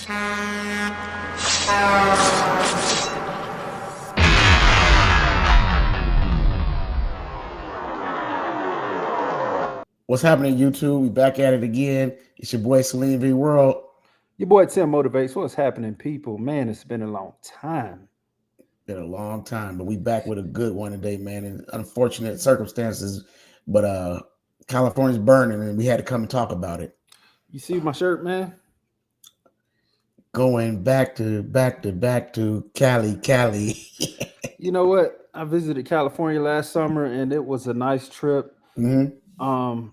What's happening, YouTube? We back at it again. It's your boy Salim V World. Your boy Tim motivates. What's happening, people? Man, it's been a long time. Been a long time, but we back with a good one today, man. In unfortunate circumstances, but California's burning, and we had to come and talk about it. You see my shirt, man? Going back to Cali. You know what? I visited California last summer, and it was a nice trip. Mm-hmm.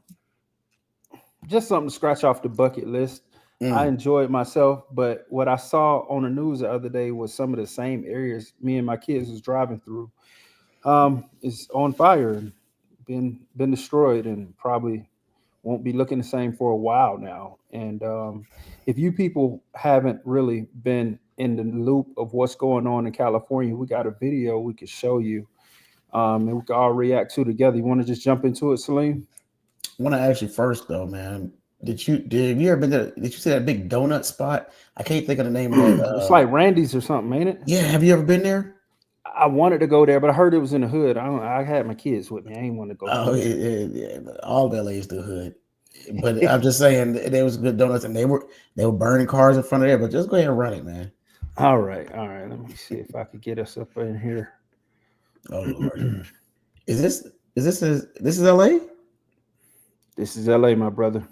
Just something to scratch off the bucket list. I enjoyed myself, but what I saw on the news the other day was some of the same areas me and my kids was driving through is on fire and been destroyed, and probably won't be looking the same for a while now. And if you people haven't really been in the loop of what's going on in California, we got a video we could show you, and we can all react to together. You want to just jump into it, Salim? I want to ask you first, though, man. Have you ever been there? Did you see that big donut spot? I can't think of the name of it. It's like Randy's or something, ain't it? Yeah. Have you ever been there? I wanted to go there, but I heard it was in the hood. I had my kids with me. I didn't want to go. Oh, yeah. All of LA is the hood. But I'm just saying, there was good donuts, and they were burning cars in front of there. But just go ahead and run it, man. All right. Let me see if I could get us up in here. Oh Lord, is this LA? This is LA, my brother.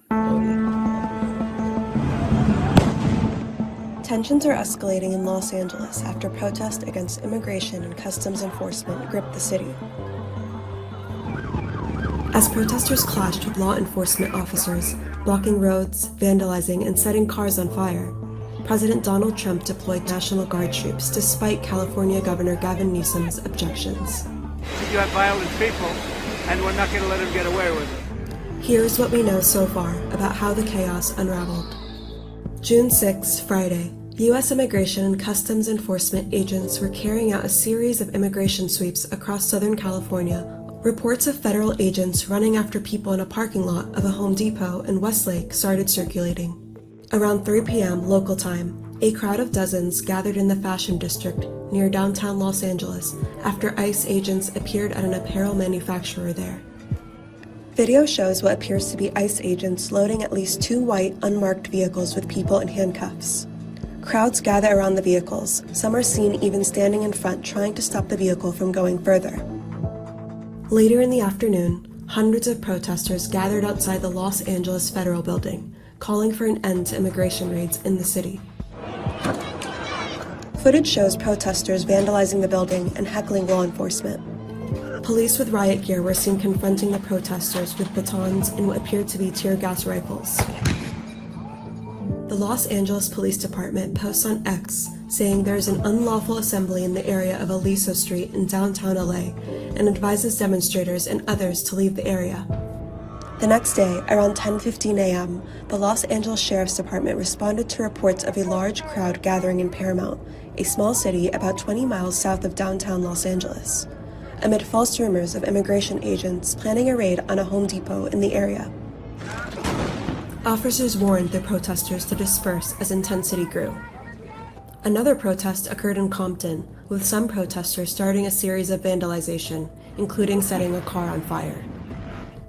Tensions are escalating in Los Angeles after protests against immigration and customs enforcement gripped the city. As protesters clashed with law enforcement officers, blocking roads, vandalizing, and setting cars on fire, President Donald Trump deployed National Guard troops despite California Governor Gavin Newsom's objections. You have violent people, and we're not going to let them get away with it. Here's what we know so far about how the chaos unraveled. June 6, Friday, U.S. Immigration and Customs Enforcement agents were carrying out a series of immigration sweeps across Southern California. Reports of federal agents running after people in a parking lot of a Home Depot in Westlake started circulating. Around 3 p.m. local time, a crowd of dozens gathered in the Fashion District near downtown Los Angeles after ICE agents appeared at an apparel manufacturer there. Video shows what appears to be ICE agents loading at least 2 white, unmarked vehicles with people in handcuffs. Crowds gather around the vehicles. Some are seen even standing in front trying to stop the vehicle from going further. Later in the afternoon, hundreds of protesters gathered outside the Los Angeles Federal Building, calling for an end to immigration raids in the city. Footage shows protesters vandalizing the building and heckling law enforcement. Police with riot gear were seen confronting the protesters with batons and what appeared to be tear gas rifles. The Los Angeles Police Department posts on X saying there is an unlawful assembly in the area of Aliso Street in downtown LA and advises demonstrators and others to leave the area. The next day, around 10:15 a.m., the Los Angeles Sheriff's Department responded to reports of a large crowd gathering in Paramount, a small city about 20 miles south of downtown Los Angeles, amid false rumors of immigration agents planning a raid on a Home Depot in the area. Officers warned the protesters to disperse as intensity grew. Another protest occurred in Compton, with some protesters starting a series of vandalization, including setting a car on fire.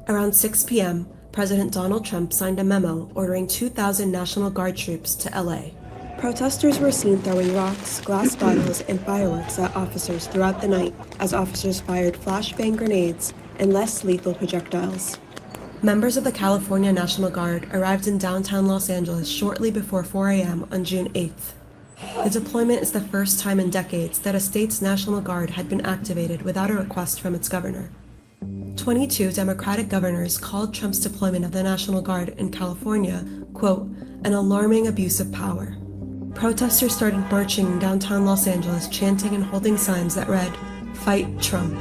Around 6 p.m., President Donald Trump signed a memo ordering 2,000 National Guard troops to LA. Protesters were seen throwing rocks, glass bottles, and fireworks at officers throughout the night as officers fired flashbang grenades and less lethal projectiles. Members of the California National Guard arrived in downtown Los Angeles shortly before 4 a.m. on June 8th. The deployment is the first time in decades that a state's National Guard had been activated without a request from its governor. 22 Democratic governors called Trump's deployment of the National Guard in California, quote, an alarming abuse of power. Protesters started marching in downtown Los Angeles, chanting and holding signs that read, "Fight Trump."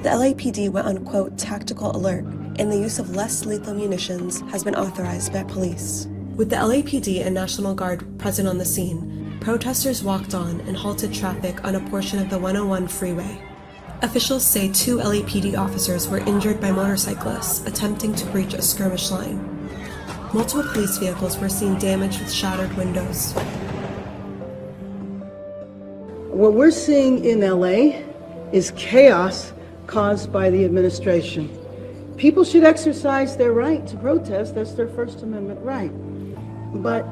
The LAPD went on, quote, tactical alert, and the use of less lethal munitions has been authorized by police. With the LAPD and National Guard present on the scene, protesters walked on and halted traffic on a portion of the 101 freeway. Officials say 2 LAPD officers were injured by motorcyclists attempting to breach a skirmish line. Multiple police vehicles were seen damaged with shattered windows. What we're seeing in LA is chaos caused by the administration. People should exercise their right to protest. That's their First Amendment right. But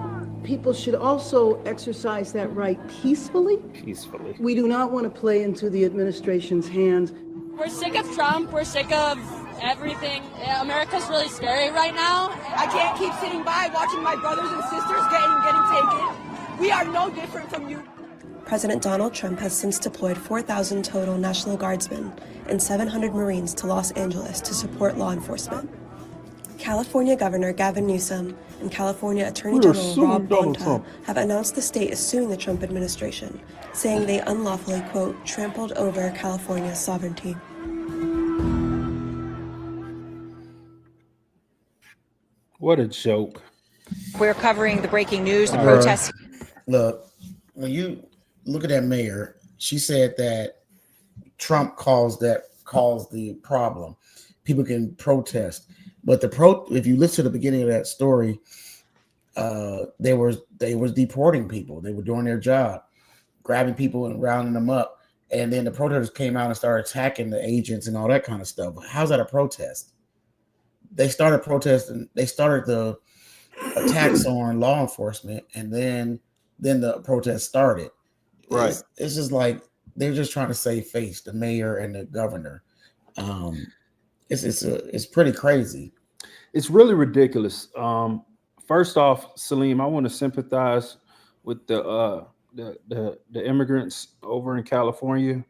people should also exercise that right peacefully. Peacefully. We do not want to play into the administration's hands. We're sick of Trump. We're sick of everything. America's really scary right now. I can't keep sitting by watching my brothers and sisters getting taken. We are no different from you. President Donald Trump has since deployed 4,000 total National Guardsmen and 700 Marines to Los Angeles to support law enforcement. California Governor Gavin Newsom and California Attorney General Rob Bonta have announced the state is suing the Trump administration, saying they unlawfully, quote, trampled over California's sovereignty. What a joke. We're covering the breaking news, the protests. Look, when you look at that mayor, she said that Trump caused the problem. People can protest, but if you listen to the beginning of that story, they was deporting people. They were doing their job, grabbing people and rounding them up, and then the protesters came out and started attacking the agents and all that kind of stuff. How's that a protest? They started protesting. They started the attacks on law enforcement, and then the protest started. Right. It's just like they're just trying to save face, the mayor and the governor. It's pretty crazy. It's really ridiculous. First off, Salim, I want to sympathize with the immigrants over in California,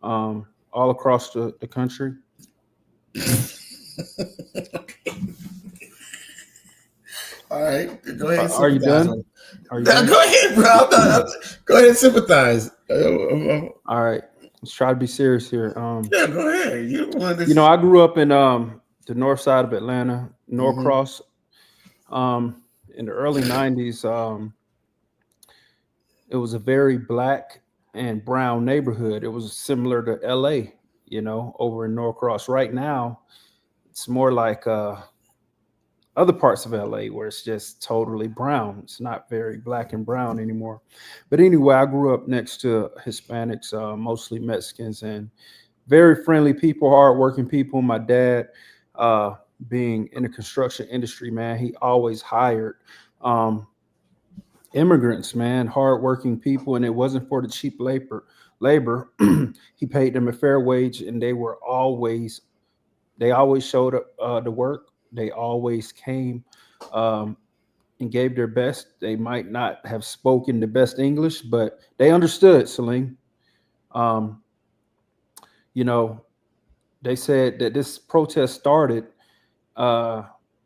all across the country. Okay. All right, go ahead. Are you done? Go ahead, bro. Go ahead and sympathize. All right, let's try to be serious here. Yeah, go ahead. You know, I grew up in the north side of Atlanta, Norcross. In the early 90s, it was a very black and brown neighborhood. It was similar to LA, you know, over in Norcross. Right now, it's more like other parts of LA where it's just totally brown. It's not very black and brown anymore. But anyway, I grew up next to Hispanics, mostly Mexicans, and very friendly people, hardworking people. My dad, being in the construction industry, man, he always hired immigrants, man, hardworking people, and it wasn't for the cheap labor. He paid them a fair wage, and they always showed up to work. They always came and gave their best. They might not have spoken the best English, but they understood, Celine. You know, they said that this protest started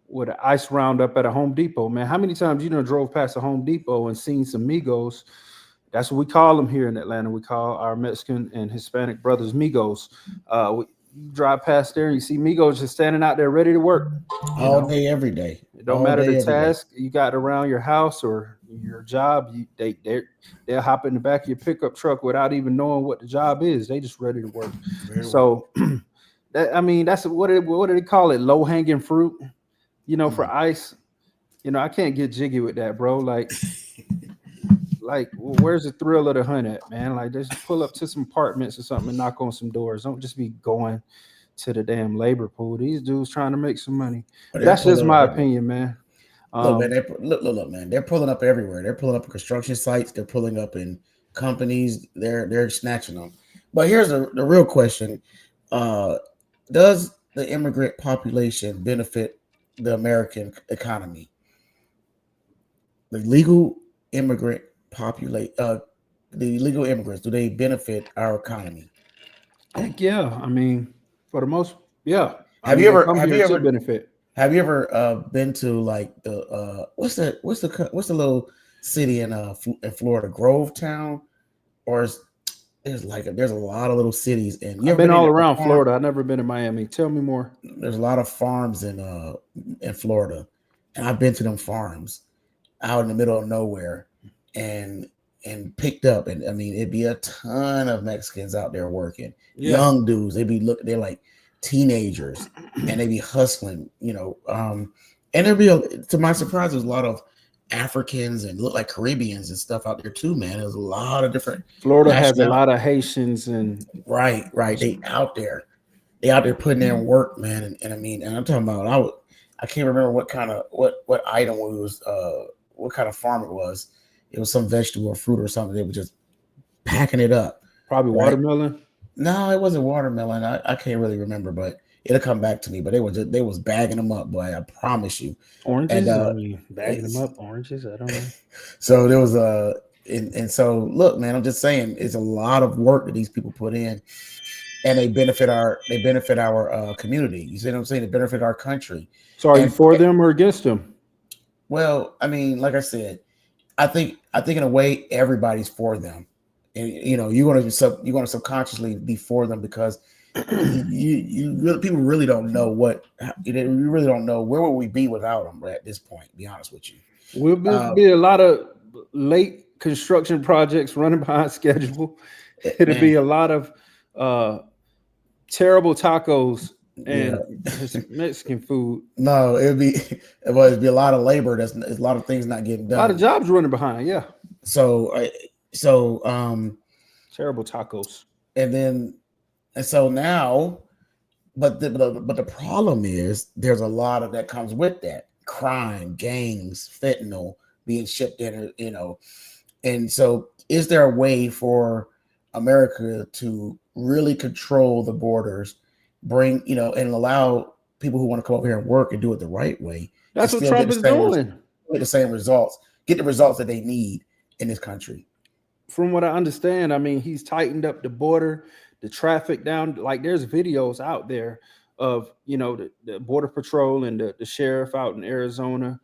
with an ice roundup at a Home Depot. Man, how many times you drove past a Home Depot and seen some Migos? That's what we call them here in Atlanta. We call our Mexican and Hispanic brothers Migos. You drive past there and you see Migos just standing out there ready to work all day, every day. It don't matter the task you got around your house or your job. They'll hop in the back of your pickup truck without even knowing what the job is. They just ready to work. So that's what do they call it? Low hanging fruit, for ICE. I can't get jiggy with that, bro. Like, where's the thrill of the hunt at, man? Like, just pull up to some apartments or something and knock on some doors. Don't just be going to the damn labor pool. These dudes trying to make some money. That's just my opinion, man. Look, man. They're pulling up everywhere. They're pulling up in construction sites. They're pulling up in companies. They're snatching them. But here's the real question: does the immigrant population benefit the American economy? The legal immigrant the illegal immigrants, do they benefit our economy? Heck yeah. I mean, for the most, yeah. Have you ever benefit? Have you ever been to like the what's the little city in Florida, Grovetown, or there's a lot of little cities, and I've been all around Florida. I've never been to Miami. Tell me more. There's a lot of farms in Florida, and I've been to them farms out in the middle of nowhere. And picked up, and I mean, it'd be a ton of Mexicans out there working. Yeah. Young dudes, they're like teenagers, and they be hustling, And to my surprise, there's a lot of Africans and look like Caribbeans and stuff out there too, man. There's a lot of different. Florida has a lot of Haitians and right. They out there putting in work, man. And I mean, and I'm talking about I can't remember what kind of what item it was, what kind of farm it was. It was some vegetable or fruit or something. They were just packing it up. Probably watermelon. No, it wasn't watermelon. I can't really remember, but it'll come back to me. But they was bagging them up, boy. I promise you. Oranges? Bagging them up. Oranges? I don't know. So there was and so look, man, I'm just saying it's a lot of work that these people put in, and they benefit our community. You see what I'm saying? They benefit our country. So are you for them or against them? Well, I mean, like I said, I think in a way everybody's for them. And you know, you're going to subconsciously be for them because people really don't know you really don't know where would we be without them at this point. To be honest with you, We'll be a lot of late construction projects running behind schedule. It'll be a lot of terrible tacos and Mexican food. No, it'd be a lot of labor. There's a lot of things not getting done. A lot of jobs running behind. Yeah. So terrible tacos. And so now, but the problem is there's a lot of that comes with that crime, gangs, fentanyl being shipped in, you know. And so is there a way for America to really control the borders, bring, you know, and allow people who want to come over here and work and do it the right way? That's what Trump is doing. Get the same results, get the results that they need in this country. From what I understand, I mean, he's tightened up the border, the traffic down. Like there's videos out there of, you know, the border patrol and the sheriff out in Arizona,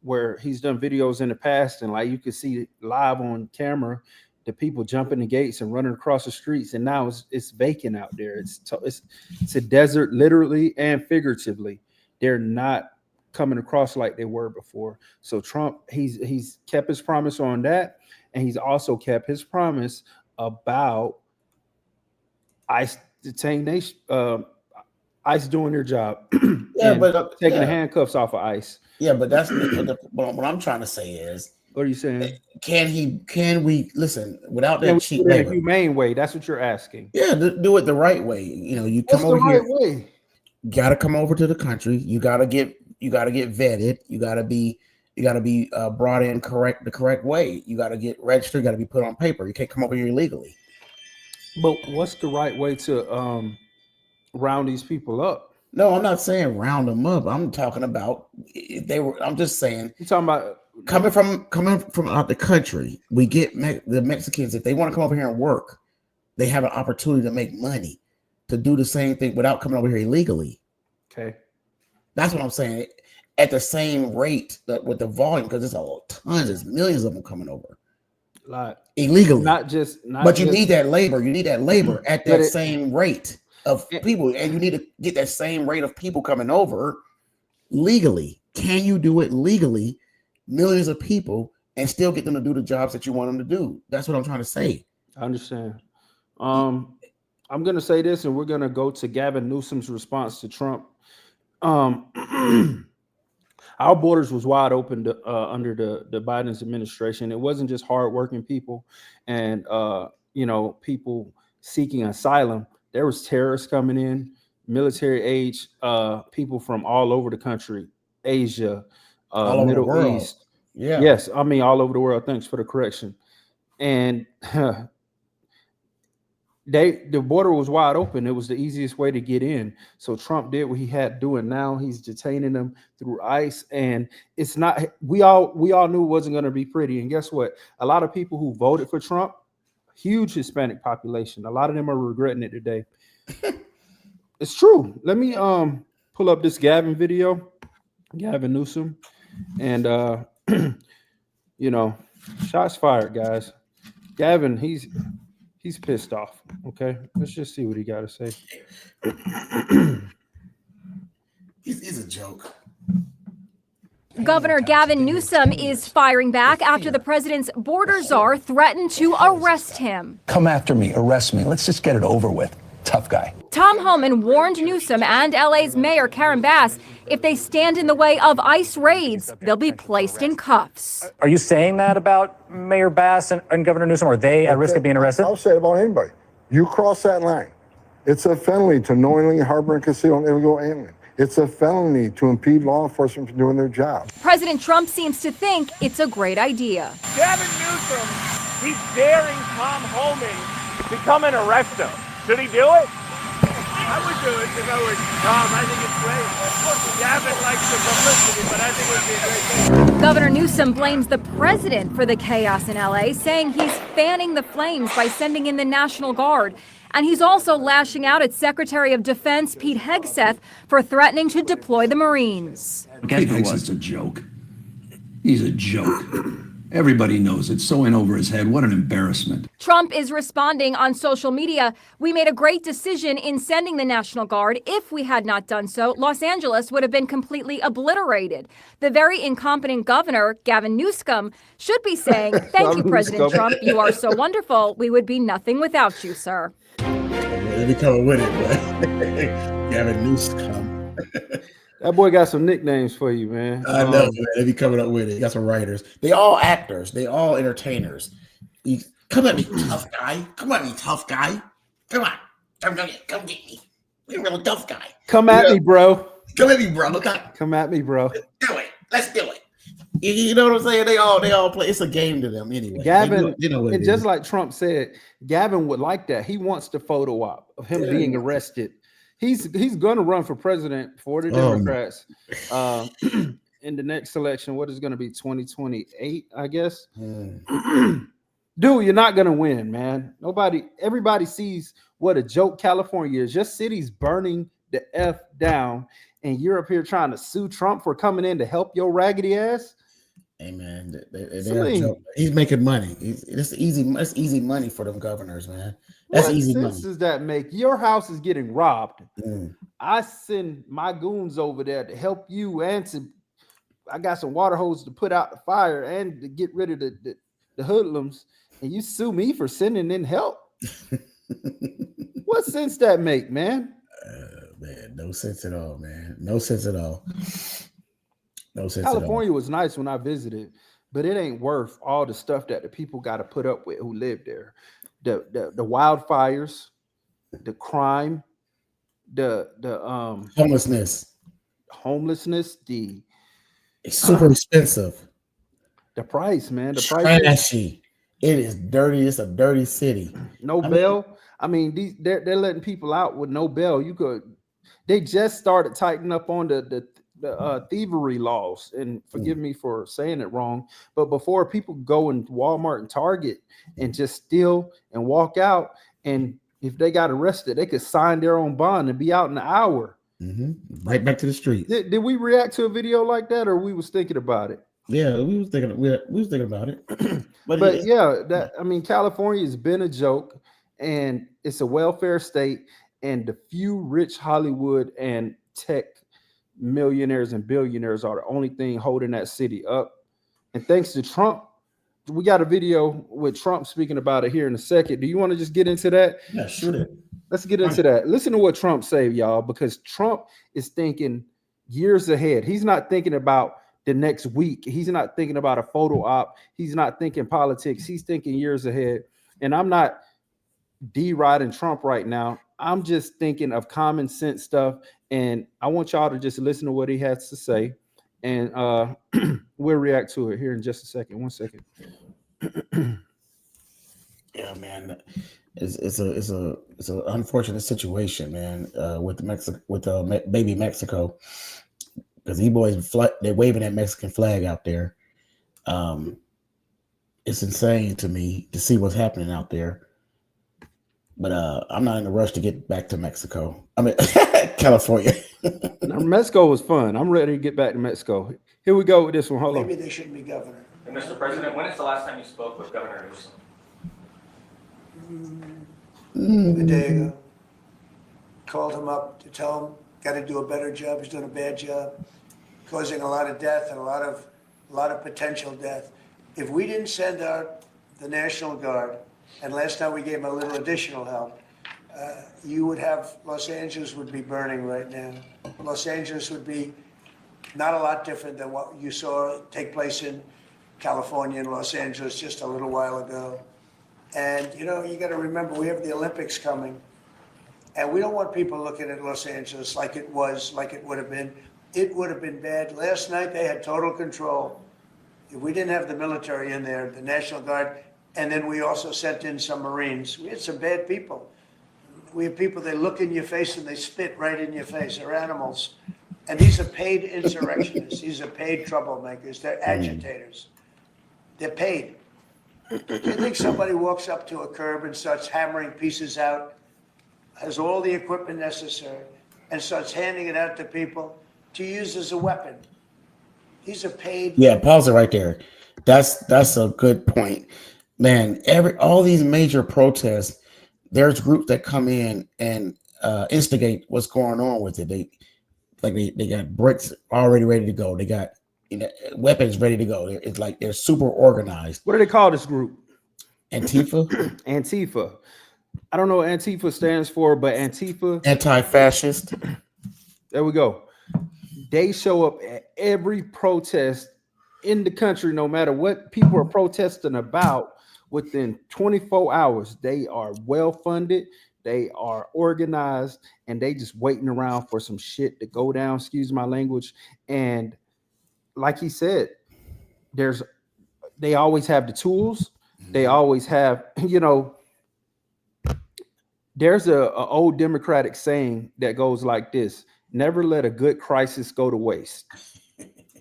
where he's done videos in the past, and like you can see live on camera the people jumping the gates and running across the streets, and now it's vacant out there. It's a desert, literally and figuratively. They're not coming across like they were before. So Trump, he's kept his promise on that, and he's also kept his promise about ICE detain ICE doing their job. Yeah, but taking the handcuffs off of ICE. Yeah, but that's what I'm trying to say is. What are you saying? Can we listen without that cheap labor? Humane way. That's what you're asking. Yeah, do it the right way. You know, you come over here. Way? Got to come over to the country. You got to get vetted. You got to be brought in the correct way. You got to get registered. Got to be put on paper. You can't come over here illegally. But what's the right way to round these people up? No, I'm not saying round them up. I'm talking about I'm just saying. You're talking about coming from out the country. We get the Mexicans, if they want to come over here and work, they have an opportunity to make money to do the same thing without coming over here illegally. Okay, that's what I'm saying. At the same rate with the volume, because there's millions of them coming over. Illegally, but you need that labor. You need that labor at that same rate of people, and you need to get that same rate of people coming over legally. Can you do it legally? Millions of people, and still get them to do the jobs that you want them to do. That's what I'm trying to say. I understand. I'm going to say this, and we're going to go to Gavin Newsom's response to Trump. Our borders was wide open under the Biden's administration. It wasn't just hardworking people and people seeking asylum. There was terrorists coming in, military age, people from all over the country, Asia, Middle East. Yeah. Yes, I mean all over the world. Thanks for the correction. And the border was wide open. It was the easiest way to get in. So Trump did what he had to do, and now he's detaining them through ICE. And it's not. We all knew it wasn't going to be pretty. And guess what? A lot of people who voted for Trump, huge Hispanic population. A lot of them are regretting it today. It's true. Let me pull up this Gavin video, Gavin Newsom, and shots fired, guys. Gavin, he's pissed off. Okay, let's just see what he got to say. He's a joke. Governor Gavin Newsom is firing back after the president's border czar threatened to arrest him. Come after me, arrest me. Let's just get it over with. tough guy. Tom Homan warned Newsom and LA's Mayor Karen Bass if they stand in the way of ICE raids, they'll be placed in cuffs. Are you saying that about Mayor Bass and Governor Newsom? Are they at risk of being arrested? I'll say it about anybody. You cross that line, it's a felony to knowingly harbor and conceal an illegal alien. It's a felony to impede law enforcement from doing their job. President Trump seems to think it's a great idea. Gavin Newsom, he's daring Tom Homan to come and arrest him. Should he do it? I would do it if I were Tom. I think it's great. Gavin likes the publicity, but I think it would be a great thing. Governor Newsom blames the president for the chaos in LA, saying he's fanning the flames by sending in the National Guard. And he's also lashing out at Secretary of Defense Pete Hegseth for threatening to deploy the Marines. Pete Hegseth's a joke. He's a joke. Everybody knows it. So in over his head. What an embarrassment. Trump is responding on social media. We made a great decision in sending the National Guard. If we had not done so, Los Angeles would have been completely obliterated. The very incompetent governor, Gavin Newsom, should be saying, thank you, President Trump. You are so wonderful. We would be nothing without you, sir. They be coming with it, but Gavin Newsom. That boy got some nicknames for you, man. I know, man. They be coming up with it. Got some writers. They all actors. They all entertainers. Come at me, tough guy. Come at me, tough guy. Come on. Come get me. You're a real tough guy. Come at me, bro. Come at me, bro. Look at. Come at me, bro. Do it. Let's do it. You know what I'm saying? They all play. It's a game to them anyway. Gavin, you know what and just like Trump said, Gavin would like that. He wants the photo op of him being arrested. He's going to run for president for the Democrats in the next election. What is going to be 2028, I guess. Dude, you're not going to win, man. Everybody sees what a joke California is. Your city's burning the F down, and you're up here trying to sue Trump for coming in to help your raggedy ass. Hey man, he's making money. It's easy money for them governors, man. That's what easy sense money. Does that make? Your house is getting robbed. I send my goons over there to help you answer. I got some water hose to put out the fire and to get rid of the hoodlums, and you sue me for sending in help. What sense that make, man? Man, no sense at all, man. No sense at all. No sense. California was nice when I visited, but it ain't worth all the stuff that the people got to put up with who live there. The wildfires, the crime, the homelessness, it's super expensive. The price, man, the price trashy. It is dirty. It's a dirty city. No bail. I mean, they're letting people out with no bail. They just started tightening up on the thievery laws, and forgive me for saying it wrong, but before people go in Walmart and Target and just steal and walk out, and if they got arrested, they could sign their own bond and be out in an hour. Right back to the street. Did we react to a video like that, or we was thinking about it? Yeah, we was thinking about it. but yeah, California has been a joke, and it's a welfare state, and the few rich Hollywood and tech millionaires and billionaires are the only thing holding that city up. And thanks to Trump, we got a video with Trump speaking about it here in a second. Do you want to just get into that? Yeah, sure. Let's get into that. Listen to what Trump said, y'all, because Trump is thinking years ahead. He's not thinking about the next week. He's not thinking about a photo op. He's not thinking politics. He's thinking years ahead. And I'm not deriding Trump right now. I'm just thinking of common sense stuff. And I want y'all to just listen to what he has to say. And we'll react to it here in just a second. 1 second. Yeah, man. It's an unfortunate situation, man, with baby Mexico, because these boys they're waving that Mexican flag out there. It's insane to me to see what's happening out there. But I'm not in a rush to get back to Mexico. I mean, California. Mexico was fun. I'm ready to get back to Mexico. Here we go with this one. Hold on. Maybe they shouldn't be governor. And Mr. President, when is the last time you spoke with Governor Newsom? A day ago. Called him up to tell him, got to do a better job. He's doing a bad job, causing a lot of death and a lot of potential death. If we didn't send out the National Guard, and last time we gave him a little additional help, you would have Los Angeles would be burning right now. Los Angeles would be not a lot different than what you saw take place in California and Los Angeles just a little while ago. And, you know, you got to remember, we have the Olympics coming. And we don't want people looking at Los Angeles like it was, like it would have been. It would have been bad. Last night, they had total control. If we didn't have the military in there, the National Guard, and then we also sent in some Marines. We had some bad people. We have people, they look in your face and they spit right in your face. They're animals. And these are paid insurrectionists. These are paid troublemakers. They're agitators. They're paid. Do you think somebody walks up to a curb and starts hammering pieces out, has all the equipment necessary, and starts handing it out to people to use as a weapon? These are paid. Yeah, pause it right there. That's a good point, man. All these major protests, there's groups that come in and instigate what's going on with it. They got bricks already ready to go. They got weapons ready to go. It's like they're super organized. What do they call this group? Antifa. Antifa. I don't know what Antifa stands for, but Antifa, anti-fascist. There we go. They show up at every protest in the country, no matter what people are protesting about. Within 24 hours, they are well funded, they are organized, and they just waiting around for some shit to go down. Excuse my language. And like he said, they always have the tools. They always have, there's a old Democratic saying that goes like this: never let a good crisis go to waste.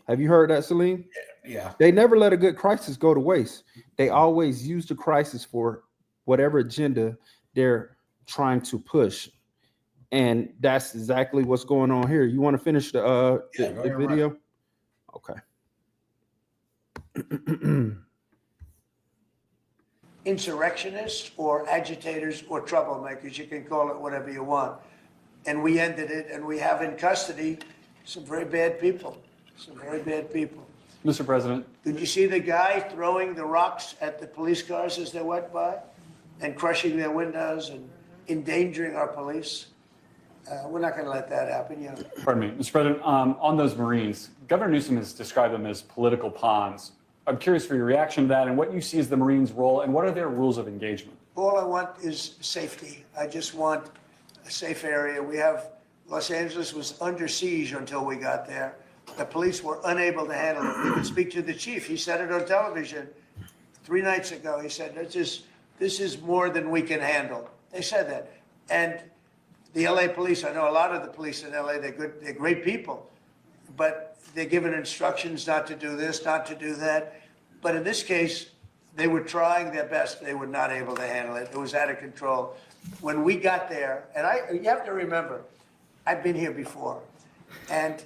Have you heard that, Salim? Yeah. They never let a good crisis go to waste. They always use the crisis for whatever agenda they're trying to push. And that's exactly what's going on here. You want to finish the video? Okay. Insurrectionists or agitators or troublemakers, you can call it whatever you want. And we ended it, and we have in custody some very bad people. Mr. President. Did you see the guy throwing the rocks at the police cars as they went by and crushing their windows and endangering our police? We're not going to let that happen. Pardon me, Mr. President, on those Marines, Governor Newsom has described them as political pawns. I'm curious for your reaction to that and what you see as the Marines' role and what are their rules of engagement? All I want is safety. I just want a safe area. Los Angeles was under siege until we got there. The police were unable to handle it. We could speak to the chief. He said it on television 3 nights ago. He said, this is more than we can handle. They said that. And the LA police, I know a lot of the police in LA, they're good, they're great people, but they're given instructions not to do this, not to do that. But in this case, they were trying their best. They were not able to handle it. It was out of control. When we got there, and you have to remember, I've been here before, and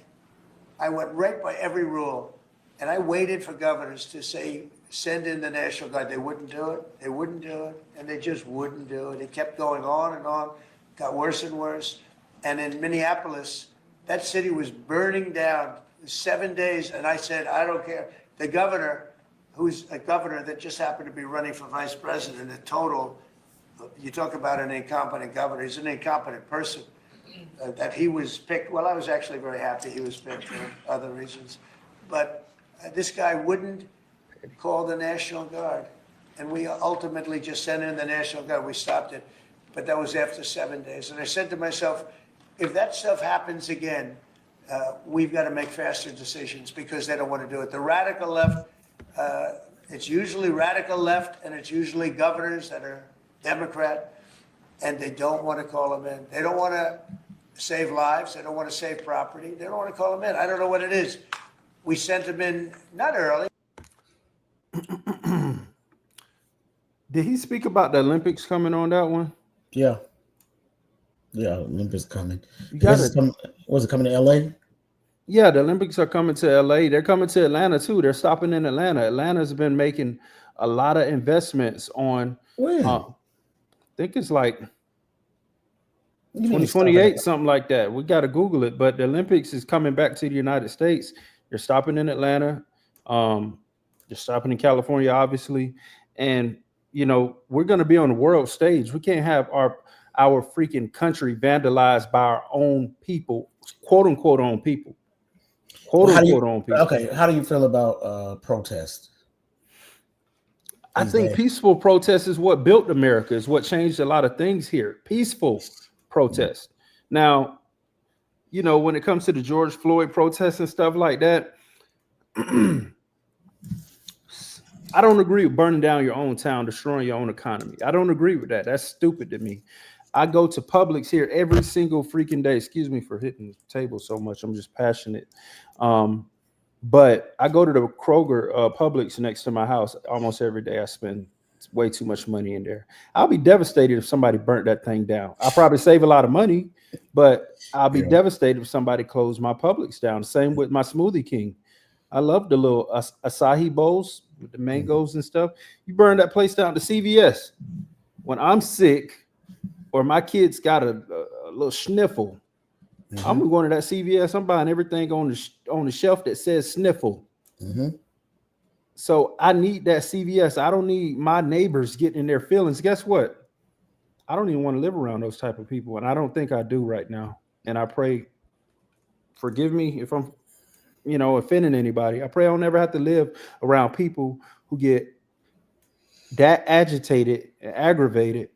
I went right by every rule, and I waited for governors to say, send in the National Guard. They wouldn't do it. They wouldn't do it, and they just wouldn't do it. It kept going on and on, got worse and worse. And in Minneapolis, that city was burning down 7 days, and I said, I don't care. The governor, who's a governor that just happened to be running for vice president, you talk about an incompetent governor. He's an incompetent person. That he was picked. Well, I was actually very happy he was picked for other reasons. But this guy wouldn't call the National Guard. And we ultimately just sent in the National Guard. We stopped it. But that was after 7 days. And I said to myself, if that stuff happens again, we've got to make faster decisions because they don't want to do it. The radical left, it's usually radical left, and it's usually governors that are Democrat, and they don't want to call them in. They don't want to save lives. They don't want to save property. They don't want to call them in. I don't know what it is. We sent them in not early. Did he speak about the Olympics coming on that one? Yeah. Yeah, Olympics coming. Was it coming to LA? Yeah, the Olympics are coming to LA. They're coming to Atlanta too. They're stopping in Atlanta. Atlanta's been making a lot of investments on I think it's like 2028, something like that. We got to Google it. But the Olympics is coming back to the United States. They're stopping in Atlanta. They're stopping in California, obviously. And, we're going to be on the world stage. We can't have our freaking country vandalized by our own people, quote unquote own people. Quote unquote own people. Okay, how do you feel about protests? I think peaceful protest is what built America, is what changed a lot of things here. Peaceful protest. Now, you know, when it comes to the George Floyd protests and stuff like that, I don't agree with burning down your own town, destroying your own economy. I don't agree with that. That's stupid to me. I go to Publix here every single freaking day. Excuse me for hitting the table so much. I'm just passionate. But I go to the Kroger Publix next to my house almost every day. I spend way too much money in there. I'll be devastated if somebody burnt that thing down. I'll probably save a lot of money, but I'll be devastated if somebody closed my Publix down. Same with my Smoothie King. I love the little acai bowls with the mangoes and stuff. You burn that place down to CVS. When I'm sick or my kids got a little sniffle, I'm going to that CVS. I'm buying everything on the shelf that says sniffle. So I need that CVS. I don't need my neighbors getting in their feelings. Guess what? I don't even want to live around those type of people, and I don't think I do right now. And I pray, forgive me if I'm, you know, offending anybody. I pray I'll never have to live around people who get that agitated and aggravated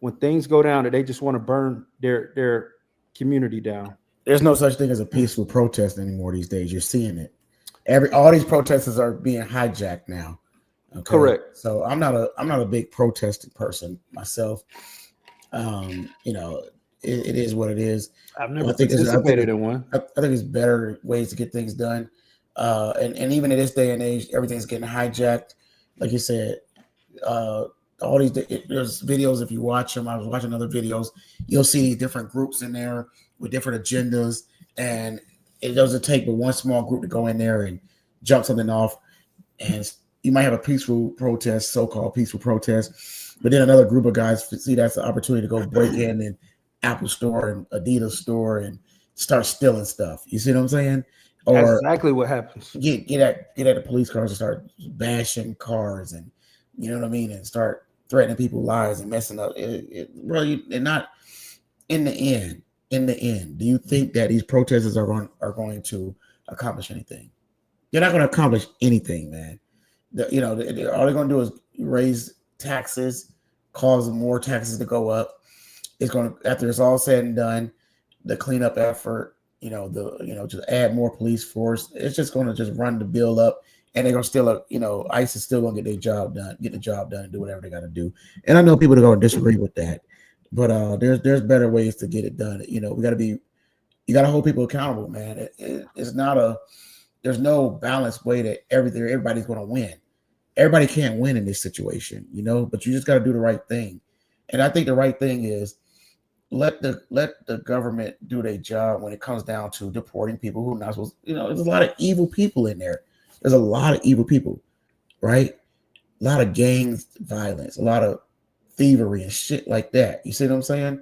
when things go down that they just want to burn their community down. There's no such thing as a peaceful protest anymore these days. You're seeing it. All these protesters are being hijacked now. Okay? Correct. So I'm not a big protesting person myself. You know, it is what it is. I've never participated in one. I think it's better ways to get things done. And even in this day and age, everything's getting hijacked. Like you said, all these there's videos. If you watch them, I was watching other videos. You'll see different groups in there with different agendas, and it doesn't take but one small group to go in there and jump something off. And you might have a peaceful protest, so-called peaceful protest, but then another group of guys see that's the opportunity to go break in an Apple store and Adidas store and start stealing stuff. You see what I'm saying? Or that's exactly what happens. Get at the police cars and start bashing cars, and you know what I mean, and start threatening people's lives and messing up. Really, and not in the end. In the end, do you think that these protesters are going to accomplish anything? They're not going to accomplish anything, man. All they're going to do is raise taxes, cause more taxes to go up. It's going to, after it's all said and done, the cleanup effort, just add more police force. It's just going to just run the bill up, and they're going to still, ICE is still going to get the job done, and do whatever they got to do. And I know people are going to disagree with that. But there's better ways to get it done. You got to hold people accountable, man. There's no balanced way that everybody's going to win. Everybody can't win in this situation, but you just got to do the right thing. And I think the right thing is let the government do their job when it comes down to deporting people who are not supposed. There's a lot of evil people in there. There's a lot of evil people, right? A lot of gang violence, a lot of thievery and shit like that. You see what I'm saying?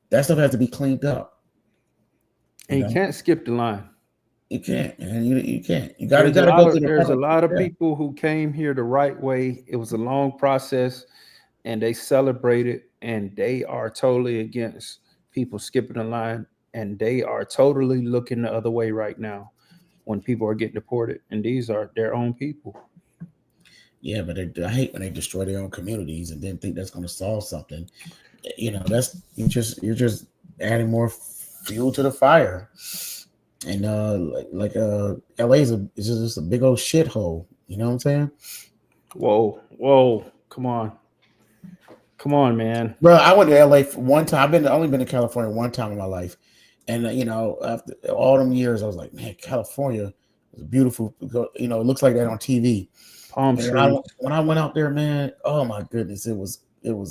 That stuff has to be cleaned up. And you can't skip the line. You can't, man. You can't. You got to go through the There's a lot of people who came here the right way. It was a long process, and they celebrated, and they are totally against people skipping the line, and they are totally looking the other way right now when people are getting deported, and these are their own people. Yeah, but I hate when they destroy their own communities and then think that's going to solve something. That's you're just adding more fuel to the fire. And LA is just a big old shithole. You know what I'm saying? Whoa, come on, man. Bro, I went to LA for one time. I've only been to California one time in my life, and after all them years, I was like, man, California is beautiful. It looks like that on TV. Palm trees. When I went out there, man, oh my goodness, it was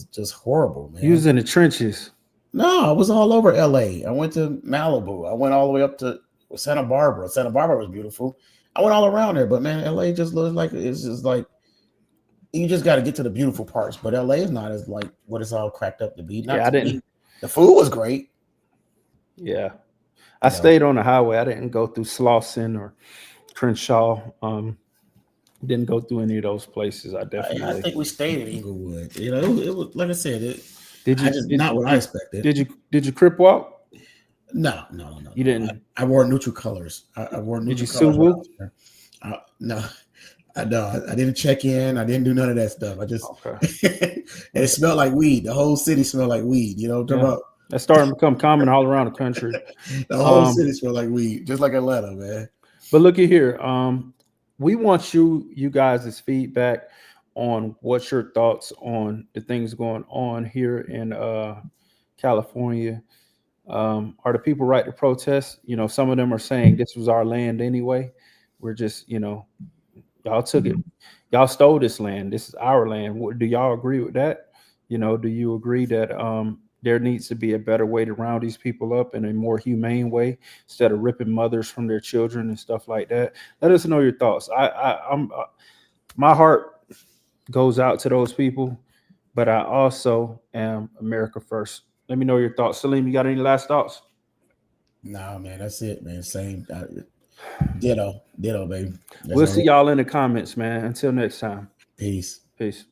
just horrible, man. You was in the trenches. No, I was all over LA. I went to Malibu. I went all the way up to Santa Barbara. Santa Barbara was beautiful. I went all around there, but man, LA just looks like it's just like you just got to get to the beautiful parts. But LA is not as like what it's all cracked up to be. I didn't. The food was great. Yeah, I stayed on the highway. I didn't go through Slauson or Crenshaw. Didn't go through any of those places. I think we stayed in Inglewood. It was like I said. Did you? Not what I expected. Did you crip walk? No. You didn't. I wore neutral colors. I wore neutral Did you colors. Suwu? No. I didn't check in. I didn't do none of that stuff. I just and it smelled like weed. The whole city smelled like weed. You know what I'm talking about? That's starting to become common all around the country. The whole city smelled like weed, just like Atlanta, man. But look at here. We want you guys' feedback on what's your thoughts on the things going on here in California. Are the people right to protest? You know, some of them are saying this was our land anyway. We're just, y'all took it. Y'all stole this land. This is our land. Do y'all agree with that? Do you agree that there needs to be a better way to round these people up in a more humane way instead of ripping mothers from their children and stuff like that? Let us know your thoughts. My heart goes out to those people, but I also am America first. Let me know your thoughts. Salim, you got any last thoughts? Nah, man, that's it, man. Same. Ditto, baby. We'll see y'all in the comments, man. Until next time. Peace. Peace.